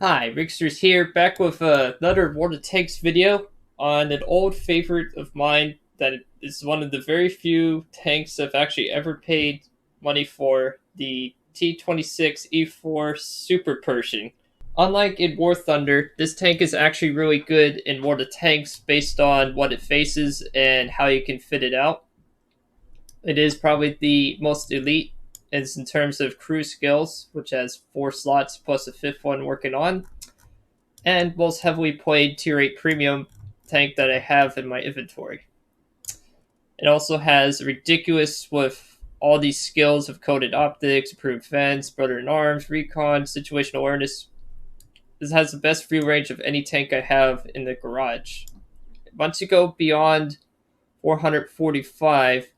Hi, Rigsters here, back with another World of Tanks video on an old favorite of mine that is one of the very few tanks I've actually ever paid money for, the T26E4 Super Pershing. Unlike in War Thunder, this tank is actually really good in World of Tanks based on what it faces and how you can fit it out. It is probably the most elite is in terms of crew skills, which has 4 slots plus a 5th one working on, and most heavily played tier 8 premium tank that I have in my inventory. It also has ridiculous with all these skills of coded optics, improved fence, brother in arms, recon, situational awareness. This has the best view range of any tank I have in the garage. Once you go beyond 445,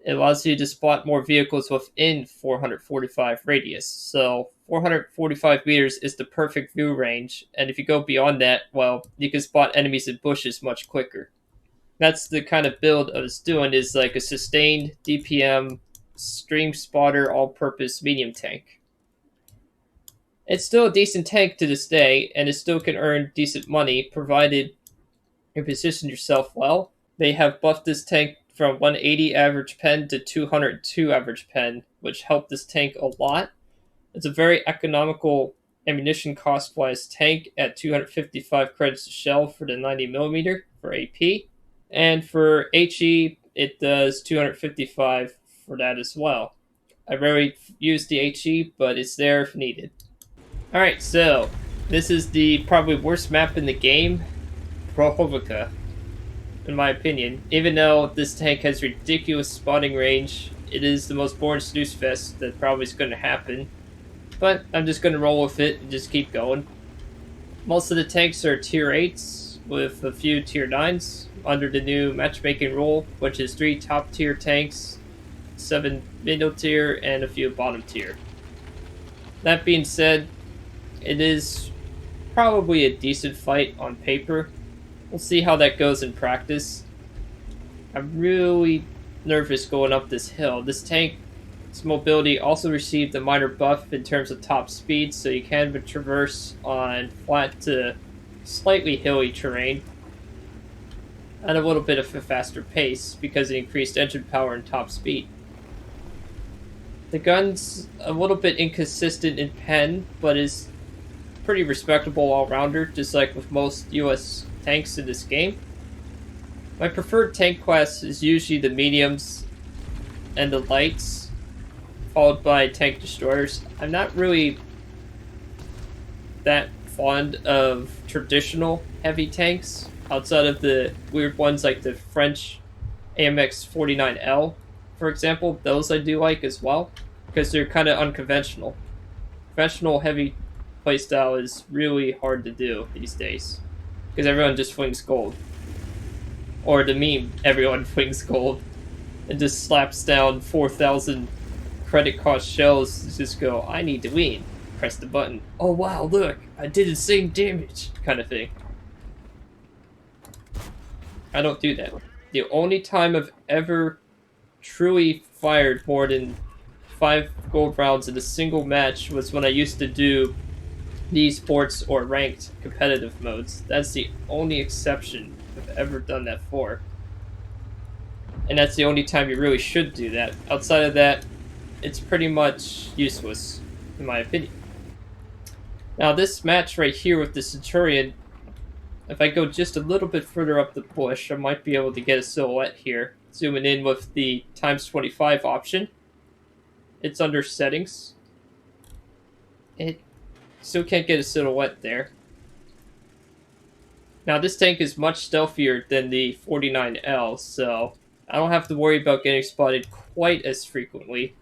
it allows you to spot more vehicles within 445 radius. So 445 meters is the perfect view range, and if you go beyond that, well, you can spot enemies in bushes much quicker. That's the kind of build I was doing, is like a sustained DPM stream spotter all-purpose medium tank. It's still a decent tank to this day, and it still can earn decent money provided you position yourself well. They have buffed this tank from 180 average pen to 202 average pen, which helped this tank a lot. It's a very economical ammunition cost-wise tank at 255 credits a shell for the 90mm for AP. And for HE, it does 255 for that as well. I rarely use the HE, but it's there if needed. Alright, so this is the probably worst map in the game, Prohovica, in my opinion. Even though this tank has ridiculous spotting range, it is the most boring snooze fest that probably is going to happen. But I'm just going to roll with it and just keep going. Most of the tanks are tier 8s, with a few tier 9s, under the new matchmaking rule, which is 3 top tier tanks, 7 middle tier, and a few bottom tier. That being said, it is probably a decent fight on paper. We'll see how that goes in practice. I'm really nervous going up this hill. This tank's mobility also received a minor buff in terms of top speed, so you can traverse on flat to slightly hilly terrain at a little bit of a faster pace because it increased engine power and top speed. The gun's a little bit inconsistent in pen, but is pretty respectable all-rounder, just like with most US tanks in this game. My preferred tank class is usually the mediums and the lights, followed by tank destroyers. I'm not really that fond of traditional heavy tanks, outside of the weird ones like the French AMX 49L, for example. Those I do like as well, because they're kind of unconventional. Conventional heavy playstyle is really hard to do these days, because everyone just flings gold. Or the meme, everyone flings gold, and just slaps down 4,000 credit cost shells to just go, I need to win. Press the button. Oh wow, look, I did insane damage, kind of thing. I don't do that. The only time I've ever truly fired more than 5 gold rounds in a single match was when I used to do the esports or ranked competitive modes. That's the only exception I've ever done that for. And that's the only time you really should do that. Outside of that, it's pretty much useless, in my opinion. Now this match right here with the Centurion, if I go just a little bit further up the bush, I might be able to get a silhouette here. Zooming in with the ×25 option. It's under settings. It still can't get a silhouette there. Now this tank is much stealthier than the 49L, so I don't have to worry about getting spotted quite as frequently,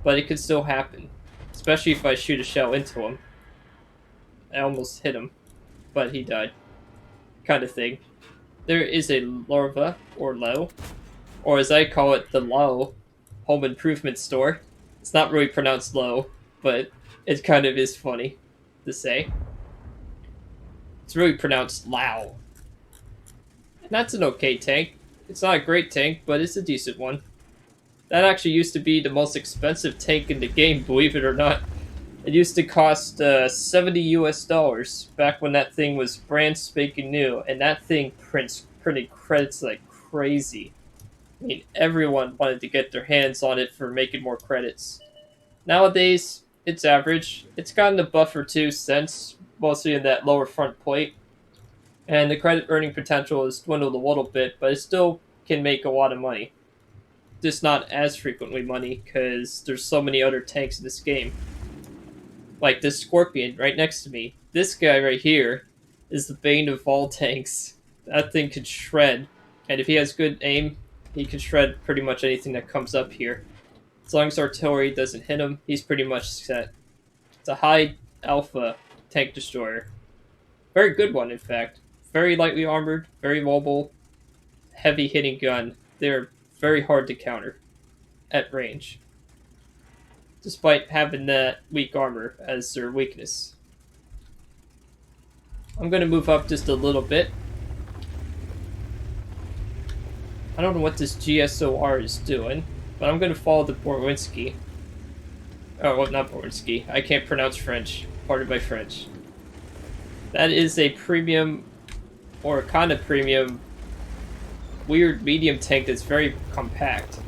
but it could still happen, especially if I shoot a shell into him. I almost hit him, but he died, kind of thing. There is a Lorva, or Low, or as I call it, the Low home improvement store. It's not really pronounced low, but it kind of is funny to say. It's really pronounced Lao. And that's an okay tank. It's not a great tank, but it's a decent one. That actually used to be the most expensive tank in the game, believe it or not. It used to cost 70 US dollars back when that thing was brand spanking new, and that thing printed credits like crazy. I mean, everyone wanted to get their hands on it for making more credits. Nowadays, it's average. It's gotten a buff or two since, mostly in that lower front plate, and the credit earning potential has dwindled a little bit, but it still can make a lot of money. Just not as frequently money, because there's so many other tanks in this game. Like this Scorpion right next to me. This guy right here is the bane of all tanks. That thing could shred, and if he has good aim, he can shred pretty much anything that comes up here. As long as artillery doesn't hit him, he's pretty much set. It's a high alpha tank destroyer. Very good one, in fact. Very lightly armored, very mobile, heavy hitting gun. They're very hard to counter at range, despite having that weak armor as their weakness. I'm going to move up just a little bit. I don't know what this GSOR is doing, but I'm going to follow the Borwinski. Oh, well, not Borwinski. I can't pronounce French. Pardon my French. That is a premium, or kind of premium, weird medium tank that's very compact.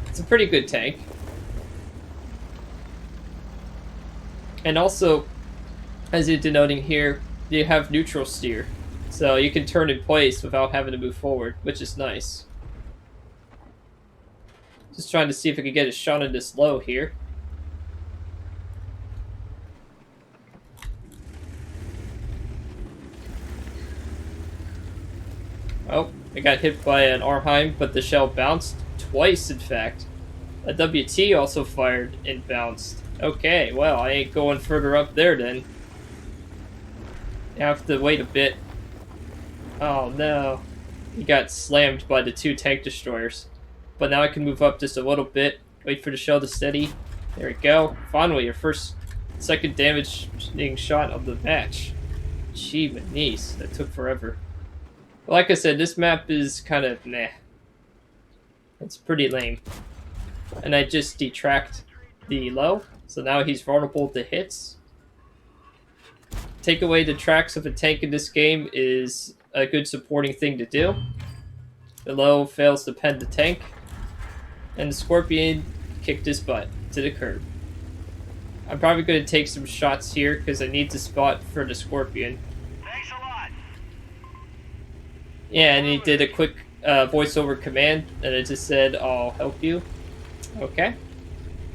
It's a pretty good tank. And also, as you're denoting here, you have neutral steer. So you can turn in place without having to move forward, which is nice. Just trying to see if I can get a shot in this low here. Oh, I got hit by an Arnheim, but the shell bounced twice, in fact. A WT also fired and bounced. Okay, well, I ain't going further up there then. I have to wait a bit. Oh no. He got slammed by the two tank destroyers. But now I can move up just a little bit, wait for the shell to steady. There we go. Finally, your second damaging shot of the match. Gee, Manice, that took forever. But like I said, this map is kind of meh. It's pretty lame. And I just detract the low, so now he's vulnerable to hits. Take away the tracks of a tank in this game is a good supporting thing to do. The low fails to pen the tank, and the Scorpion kicked his butt to the curb. I'm probably going to take some shots here because I need to spot for the Scorpion. Thanks a lot. Yeah, and he did a quick voiceover command, and it just said, "I'll help you." Okay.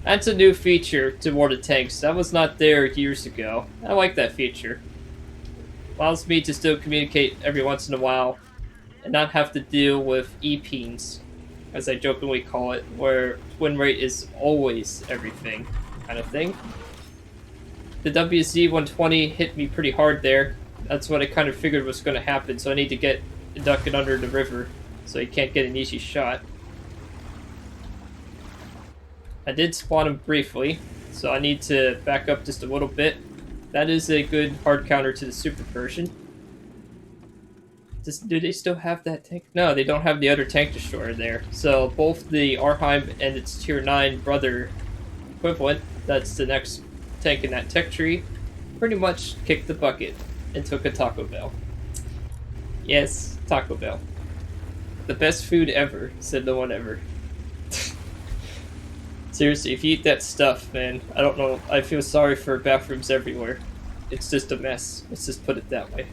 That's a new feature to War of the Tanks. That was not there years ago. I like that feature. Allows me to still communicate every once in a while and not have to deal with E-peens, as I jokingly call it, where win rate is always everything kind of thing. The WZ-120 hit me pretty hard there. That's what I kind of figured was going to happen, so I need to get inducted under the river so he can't get an easy shot. I did spawn him briefly, so I need to back up just a little bit. That is a good hard counter to the Super Pershing. Do they still have that tank? No, they don't have the other tank destroyer there. So both the Arnheim and its tier 9 brother equivalent, that's the next tank in that tech tree, pretty much kicked the bucket and took a Taco Bell. Yes, Taco Bell. The best food ever, said no one ever. Seriously, if you eat that stuff, man, I don't know, I feel sorry for bathrooms everywhere. It's just a mess. Let's just put it that way.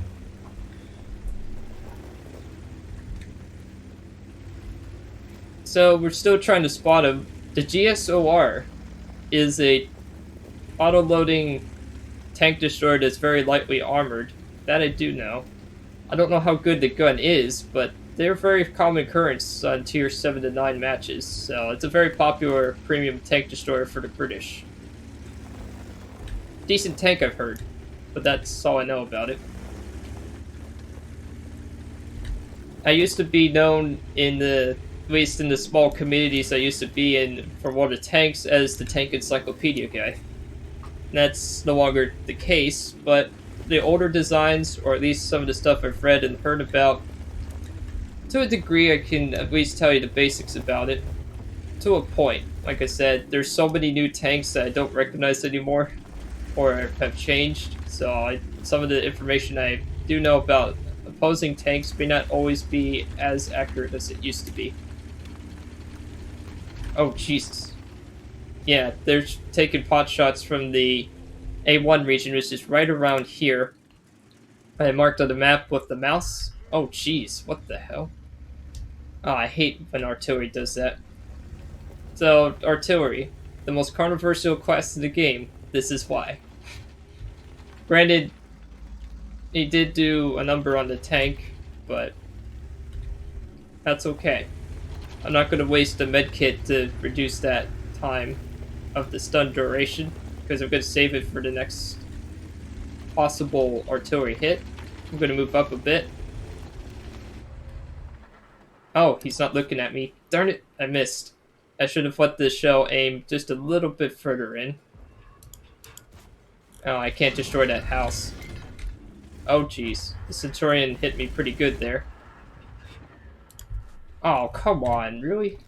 So, we're still trying to spot him. The GSOR is a auto-loading tank destroyer that's very lightly armored. That I do know. I don't know how good the gun is, but they're very common occurrence on tier 7 to 9 matches, so it's a very popular premium tank destroyer for the British. Decent tank, I've heard, but that's all I know about it. I used to be known at least in the small communities I used to be in for World of Tanks as the tank encyclopedia guy. That's no longer the case, but the older designs, or at least some of the stuff I've read and heard about, to a degree, I can at least tell you the basics about it. to a point. Like I said, there's so many new tanks that I don't recognize anymore or have changed. So some of the information I do know about opposing tanks may not always be as accurate as it used to be. Oh, Jesus. Yeah, they're taking pot shots from the A1 region, which is right around here. I marked on the map with the mouse. Oh, jeez, what the hell? Oh, I hate when artillery does that. So, artillery, the most controversial class in the game. This is why. Granted, he did do a number on the tank, but that's okay. I'm not going to waste a medkit to reduce that time of the stun duration, because I'm going to save it for the next possible artillery hit. I'm going to move up a bit. Oh, he's not looking at me. Darn it, I missed. I should have let the shell aim just a little bit further in. Oh, I can't destroy that house. Oh, jeez. The Centurion hit me pretty good there. Oh, come on, really?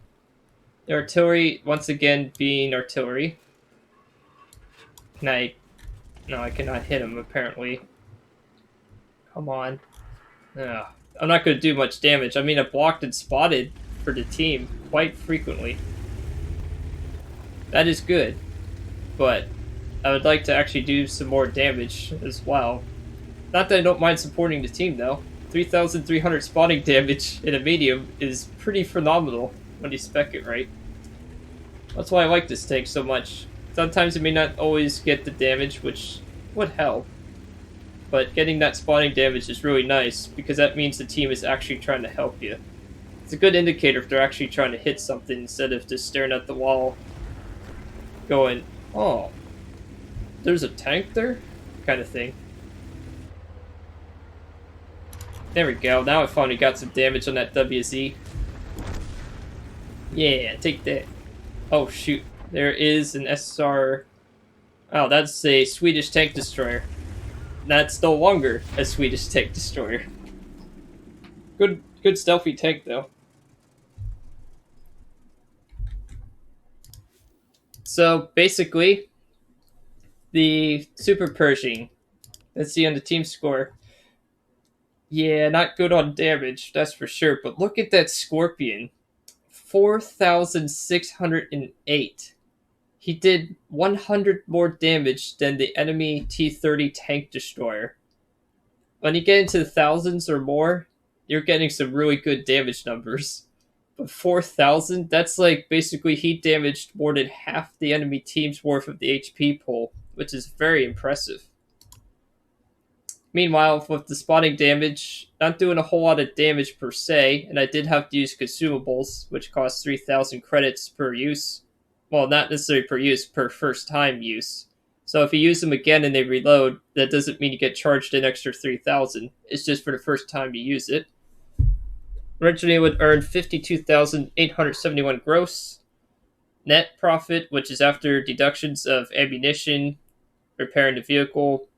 The artillery, once again, being artillery. Can I... No, I cannot hit him, apparently. Come on. Ugh. I'm not going to do much damage. I mean, I blocked and spotted for the team quite frequently. That is good. But I would like to actually do some more damage as well. Not that I don't mind supporting the team, though. 3,300 spotting damage in a medium is pretty phenomenal when you spec it right. That's why I like this tank so much. Sometimes it may not always get the damage, which would help. But getting that spotting damage is really nice, because that means the team is actually trying to help you. It's a good indicator if they're actually trying to hit something instead of just staring at the wall going, oh, there's a tank there? Kind of thing. There we go, now I finally got some damage on that WZ. Yeah, take that. Oh shoot, there is an SR... Oh, that's a Swedish tank destroyer. That's no longer a Swedish tank destroyer. Good stealthy tank though. So basically, the Super Pershing. Let's see on the team score. Yeah, not good on damage, that's for sure. But look at that Scorpion. 4,608. He did 100 more damage than the enemy T-30 tank destroyer. When you get into the thousands or more, you're getting some really good damage numbers. But 4,000, that's like basically he damaged more than half the enemy team's worth of the HP pool, which is very impressive. Meanwhile, with the spotting damage, not doing a whole lot of damage per se, and I did have to use consumables, which cost 3,000 credits per use. Well, not necessarily per use, per first time use. So if you use them again and they reload, that doesn't mean you get charged an extra 3,000. It's just for the first time you use it. Originally, it would earn 52,871 gross. Net profit, which is after deductions of ammunition, repairing the vehicle,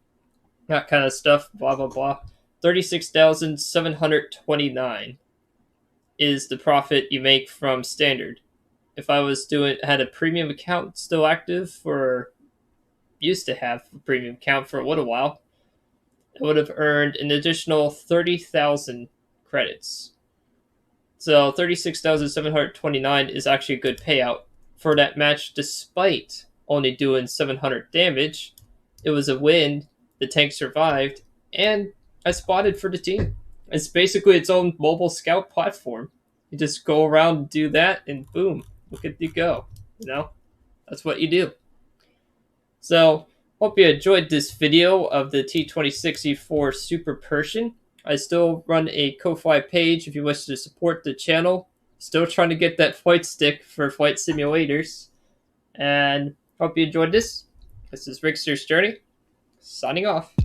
that kind of stuff, blah, blah, blah. 36,729 is the profit you make from standard. If I had a premium account still active, or used to have a premium account for a little while, I would have earned an additional 30,000 credits. So 36,729 is actually a good payout for that match, despite only doing 700 damage. It was a win, the tank survived, and I spotted for the team. It's basically its own mobile scout platform. You just go around and do that, and boom, look at you go. You know, that's what you do. So, hope you enjoyed this video of the T26E4 Super Pershing. I still run a Ko-Fi page if you wish to support the channel. Still trying to get that flight stick for flight simulators. And hope you enjoyed this. This is Rigsters Journey, signing off.